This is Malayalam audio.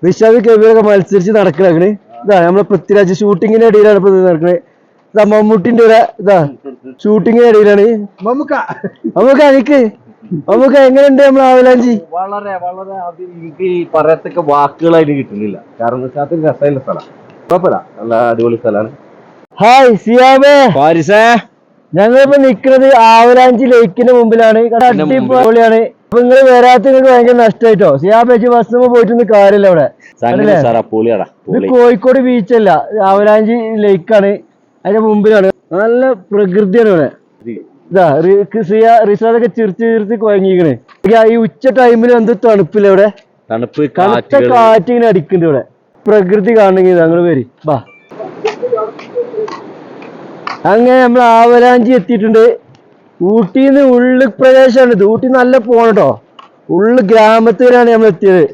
റിഷാദ് കബീറൊക്കെ മത്സരിച്ച് നടക്കണേ. ഇതാ നമ്മളെ പൃഥ്വിരാജ് ഷൂട്ടിങ്ങിന്റെ ഇടയിലാണ് ഇപ്പൊ നടക്കണേ. ഇതാ മമ്മൂട്ടിന്റെ ഇതാ ഷൂട്ടിങ്ങിന്റെ ഇടയിലാണ്. നമുക്ക് എനിക്ക് നമുക്ക് എങ്ങനെയുണ്ട് നമ്മൾ ആവലാഞ്ചി? വളരെ വളരെ അത് എനിക്ക് പറയത്തക്ക വാക്കുകളായിട്ട് കിട്ടുന്നില്ല. കാരണം രസമുള്ള സ്ഥലം, കുഴപ്പമില്ല, നല്ല അടിപൊളി സ്ഥലമാണ്. ഹായ് സിയാബേ, ഞങ്ങളിപ്പോ നിക്കുന്നത് ആവലാഞ്ചി ലേക്കിന്റെ മുമ്പിലാണ്. അടിപൊളിയാണ്. അപ്പൊ നിങ്ങള് വരാത്ത നിങ്ങൾക്ക് ഭയങ്കര നഷ്ടമായിട്ടോ. സിയാബേച്ച് ബസ് പോയിട്ടൊന്നും കാര്യമില്ല അവിടെ. ഇത് കോഴിക്കോട് ബീച്ചല്ല, ആവലാഞ്ചി ലേക്കാണ്. അതിന്റെ മുമ്പിലാണ്. നല്ല പ്രകൃതിയാണ് ഇവിടെ. ഇതാ റിസോർട്ടൊക്കെ ചിരിച്ച് കുഴങ്ങിക്കണ്. ഈ ഉച്ച ടൈമിൽ എന്ത് തണുപ്പില്ല ഇവിടെ. കനത്ത കാറ്റിങ്ങനെ അടിക്കുന്നുണ്ട് ഇവിടെ. പ്രകൃതി കാണണമെങ്കിൽ ഞങ്ങൾ വരി ബാ. അങ്ങനെ നമ്മൾ ആവലാഞ്ചി എത്തിയിട്ടുണ്ട്. ഊട്ടിന്ന് ഉള്ളു പ്രദേശമാണ് ഇത്. ഊട്ടി നല്ല പോണട്ടോ. ഉള്ളു ഗ്രാമത്തിലാണ് നമ്മൾ എത്തിയത്.